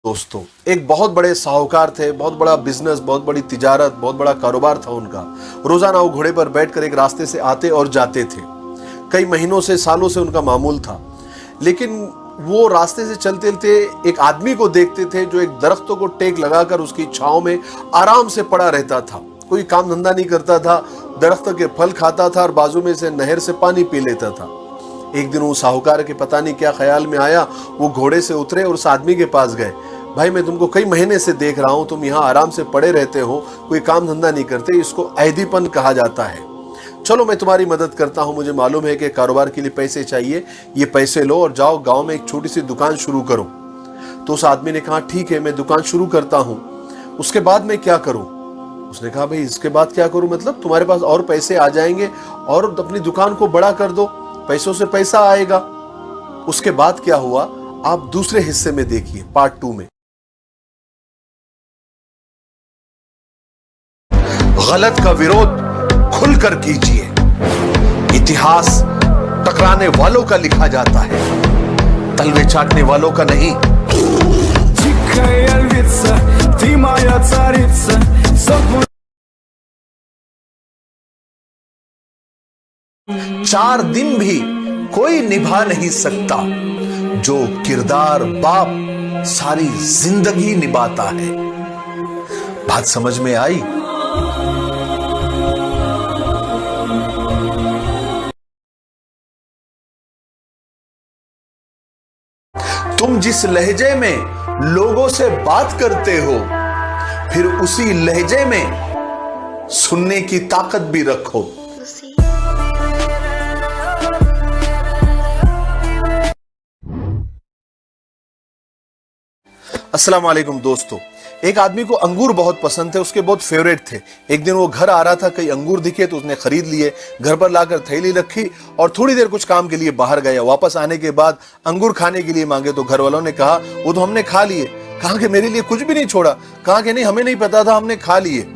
दोस्तों, एक बहुत बड़े साहूकार थे। बहुत बड़ा बिजनेस, बहुत बड़ी तिजारत, बहुत बड़ा कारोबार था उनका। रोजाना वो घोड़े पर बैठकर एक रास्ते से आते और जाते थे। कई महीनों से, सालों से उनका मामूल था। लेकिन वो रास्ते से चलते चलते एक आदमी को देखते थे जो एक दरख्तों को टेक लगाकर उसकी छांव में आराम से पड़ा रहता था। कोई काम धंधा नहीं करता था, दरख्त के फल खाता था और बाजू में से नहर से पानी पी लेता था। एक दिन वो साहूकार के पता नहीं क्या ख्याल में आया, वो घोड़े से उतरे और उस आदमी के पास गए। भाई, मैं तुमको कई महीने से देख रहा हूं, तुम यहाँ आराम से पड़े रहते हो, कोई काम धंधा नहीं करते, इसको अहदीपन कहा जाता है। चलो मैं तुम्हारी मदद करता हूं, मुझे मालूम है कि कारोबार के लिए पैसे चाहिए, ये पैसे लो और जाओ गांव में एक छोटी सी दुकान शुरू करो। तो उस आदमी ने कहा, ठीक है, मैं दुकान शुरू करता हूं, उसके बाद मैं क्या करूं? उसने कहा, भाई इसके बाद क्या करूं मतलब? तुम्हारे पास और पैसे आ जाएंगे और अपनी दुकान को बड़ा कर दो, पैसों से पैसा आएगा। उसके बाद क्या हुआ आप दूसरे हिस्से में देखिए, पार्ट 2 में। गलत का विरोध खुलकर कीजिए। इतिहास टकराने वालों का लिखा जाता है, तलवे चाटने वालों का नहीं। चार दिन भी कोई निभा नहीं सकता जो किरदार बाप सारी जिंदगी निभाता है। बात समझ में आई? तुम जिस लहजे में लोगों से बात करते हो, फिर उसी लहजे में सुनने की ताकत भी रखो। अस्सलाम वालेकुम दोस्तों। एक आदमी को अंगूर बहुत पसंद थे, उसके बहुत फेवरेट थे। एक दिन वो घर आ रहा था, कई अंगूर दिखे तो उसने खरीद लिए, घर पर लाकर थैली रखी और थोड़ी देर कुछ काम के लिए बाहर गया। वापस आने के बाद अंगूर खाने के लिए मांगे तो घर वालों ने कहा, वो तो हमने खा लिए। कहा कि मेरे लिए कुछ भी नहीं छोड़ा? कहा कि नहीं, हमें नहीं पता था, हमने खा लिए।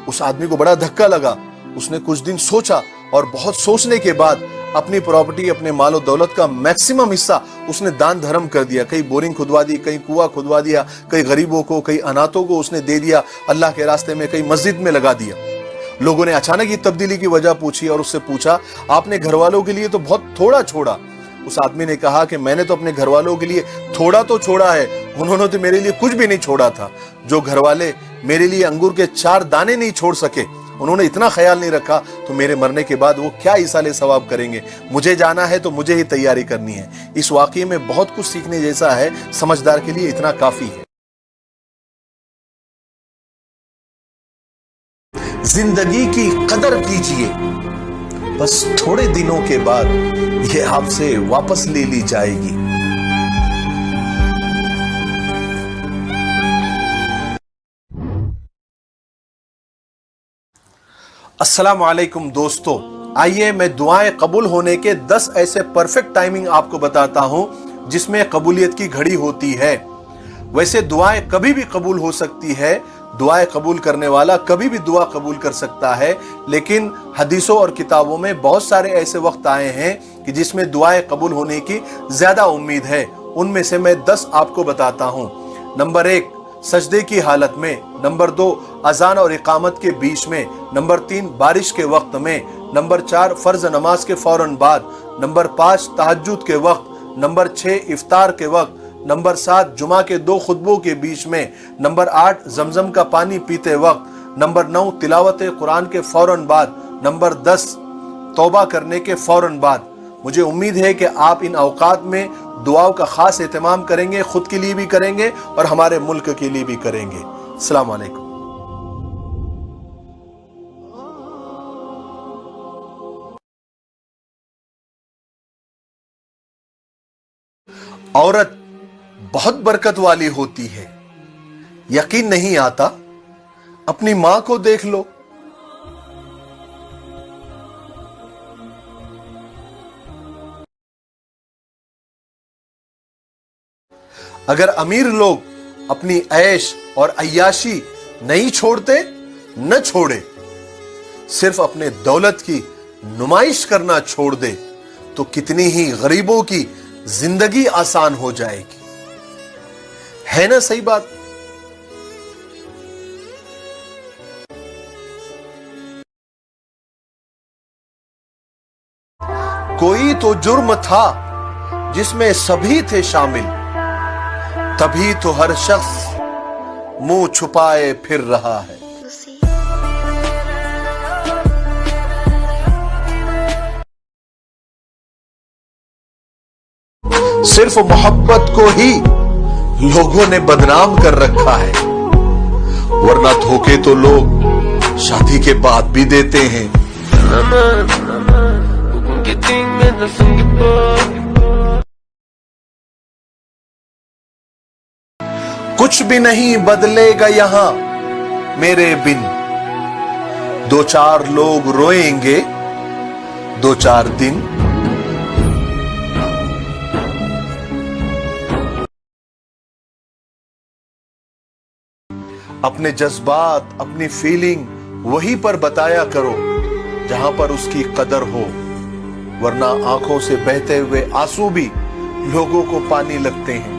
उस आदमी को बड़ा धक्का लगा। उसने कुछ दिन सोचा और बहुत सोचने के बाद अपनी प्रॉपर्टी, अपने मालो दौलत का मैक्सिमम हिस्सा उसने दान धर्म कर दिया। कई बोरिंग खुदवा दी, कई कुआं खुदवा दिया, कई गरीबों को, कई अनाथों को उसने दे दिया, अल्लाह के रास्ते में कई मस्जिद में लगा दिया। लोगों ने अचानक ये तब्दीली की वजह पूछी और उससे पूछा, आपने घर वालों के लिए तो बहुत थोड़ा छोड़ा। उस आदमी ने कहा कि मैंने तो अपने घर वालों के लिए थोड़ा तो छोड़ा है, उन्होंने तो मेरे लिए कुछ भी नहीं छोड़ा था। जो घर वाले मेरे लिए अंगूर के 4 दाने नहीं छोड़ सके, उन्होंने इतना ख्याल नहीं रखा, तो मेरे मरने के बाद वो क्या इसाले सवाब करेंगे? मुझे जाना है तो मुझे ही तैयारी करनी है। इस वाकये में बहुत कुछ सीखने जैसा है, समझदार के लिए इतना काफी है। जिंदगी की कदर कीजिए, बस थोड़े दिनों के बाद ये आपसे वापस ले ली जाएगी। अस्सलाम वालेकुम दोस्तों, आइए मैं दुआएं कबूल होने के 10 ऐसे परफेक्ट टाइमिंग आपको बताता हूं जिसमें कबूलियत की घड़ी होती है। वैसे दुआएं कभी भी कबूल हो सकती है, दुआएं कबूल करने वाला कभी भी दुआ कबूल कर सकता है, लेकिन हदीसों और किताबों में बहुत सारे ऐसे वक्त आए हैं कि जिसमें दुआएं कबूल होने की ज्यादा उम्मीद है। उनमें से मैं 10 आपको बताता हूं। नंबर 1, सजदे की हालत में। नंबर 2, अजान और इकामत के बीच में। नंबर 3, बारिश के वक्त में। नंबर 4, फर्ज नमाज के फौरन बाद। नंबर 5, तहज्जुद के वक्त। नंबर 6, इफ्तार के वक्त। नंबर 7, जुमा के 2 खुतबों के बीच में। नंबर 8, जमजम का पानी पीते वक्त। नंबर 9, तिलावत कुरान के फौरन बाद। नंबर 10, तौबा करने के फौरन बाद। मुझे उम्मीद है कि आप इन औकात में दुआओं का खास एहतमाम करेंगे, खुद के लिए भी करेंगे और हमारे मुल्क के लिए भी करेंगे। अस्सलाम वालेकुम। औरत बहुत बरकत वाली होती है, यकीन नहीं आता? अपनी मां को देख लो। अगर अमीर लोग अपनी ऐश और अय्याशी नहीं छोड़ते, न छोड़े, सिर्फ अपने दौलत की नुमाइश करना छोड़ दे, तो कितनी ही गरीबों की जिंदगी आसान हो जाएगी। है ना सही बात? कोई तो जुर्म था जिसमें सभी थे शामिल, तभी तो हर शख्स मुंह छुपाए फिर रहा है। सिर्फ मोहब्बत को ही लोगों ने बदनाम कर रखा है, वरना धोखे तो लोग शादी के बाद भी देते हैं। कुछ भी नहीं बदलेगा यहां मेरे बिन, दो चार लोग रोएंगे दो चार दिन। अपने जज्बात, अपनी फीलिंग वहीं पर बताया करो जहां पर उसकी कदर हो, वरना आंखों से बहते हुए आंसू भी लोगों को पानी लगते हैं।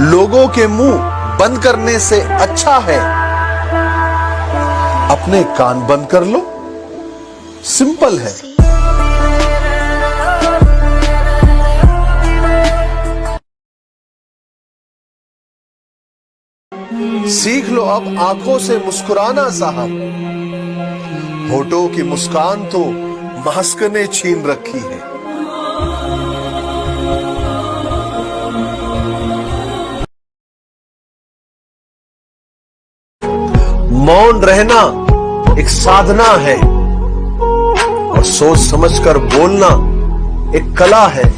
लोगों के मुंह बंद करने से अच्छा है अपने कान बंद कर लो। सिंपल है। सीख लो अब आंखों से मुस्कुराना साहब, होठों की मुस्कान तो मास्क ने छीन रखी है। मौन रहना एक साधना है और सोच समझकर बोलना एक कला है।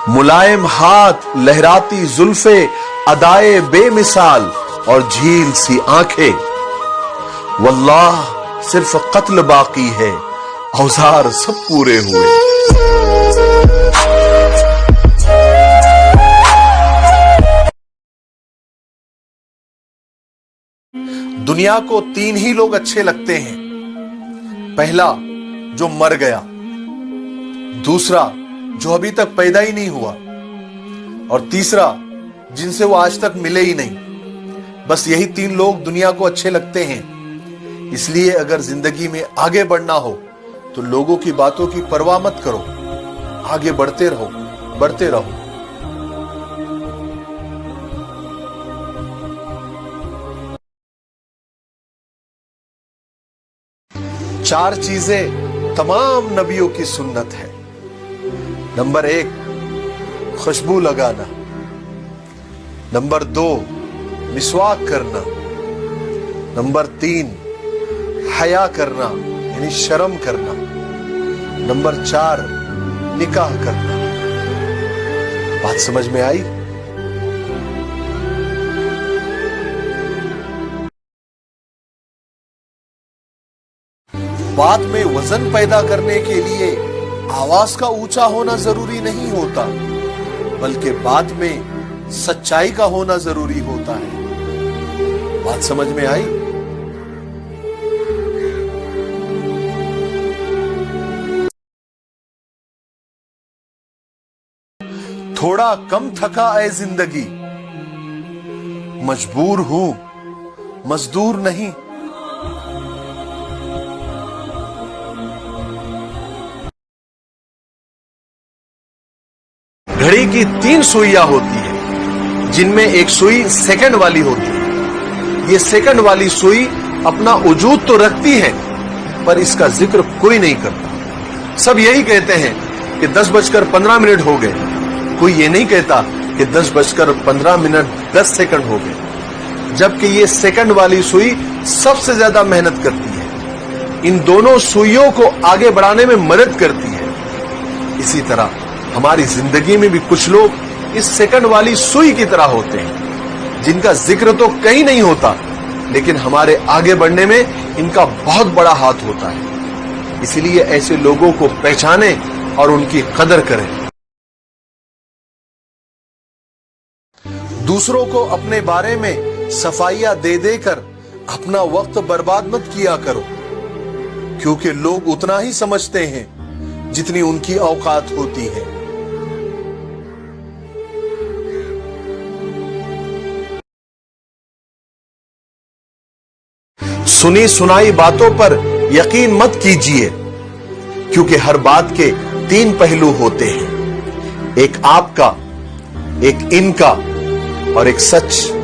मुलायम हाथ, लहराती जुल्फे, अदाए बेमिसाल और झील सी आंखें, वल्लाह सिर्फ कत्ल बाकी है, औजार सब पूरे हुए। दुनिया को तीन ही लोग अच्छे लगते हैं। पहला जो मर गया, दूसरा जो अभी तक पैदा ही नहीं हुआ, और तीसरा जिनसे वो आज तक मिले ही नहीं। बस यही तीन लोग दुनिया को अच्छे लगते हैं। इसलिए अगर जिंदगी में आगे बढ़ना हो तो लोगों की बातों की परवाह मत करो, आगे बढ़ते रहो, बढ़ते रहो। चार चीजें तमाम नबियों की सुन्नत है। नंबर 1 खुशबू लगाना, नंबर 2 मिसवाक करना, नंबर 3 हया करना यानी शर्म करना, नंबर 4 निकाह करना। बात समझ में आई? बात में वजन पैदा करने के लिए आवाज का ऊंचा होना जरूरी नहीं होता, बल्कि बात में सच्चाई का होना जरूरी होता है। बात समझ में आई? थोड़ा कम थका ऐ जिंदगी, मजबूर हूं मजदूर नहीं। घड़ी की 3 सुइयां होती है, जिनमें एक सुई सेकंड वाली होती है। ये सेकंड वाली सुई अपना वजूद तो रखती है, पर इसका जिक्र कोई नहीं करता। सब यही कहते हैं कि 10:15 हो गए, कोई ये नहीं कहता कि 10:15 10 सेकंड हो गए। जबकि ये सेकंड वाली सुई सबसे ज्यादा मेहनत करती है, इन दोनों सुइयों को आगे बढ़ाने में मदद करती है। इसी तरह हमारी जिंदगी में भी कुछ लोग इस सेकंड वाली सुई की तरह होते हैं, जिनका जिक्र तो कहीं नहीं होता, लेकिन हमारे आगे बढ़ने में इनका बहुत बड़ा हाथ होता है। इसलिए ऐसे लोगों को पहचाने और उनकी कदर करें। दूसरों को अपने बारे में सफाइयां दे देकर अपना वक्त बर्बाद मत किया करो, क्योंकि लोग उतना ही समझते हैं जितनी उनकी औकात होती है। सुनी सुनाई बातों पर यकीन मत कीजिए, क्योंकि हर बात के 3 पहलू होते हैं, एक आपका, एक इनका और एक सच।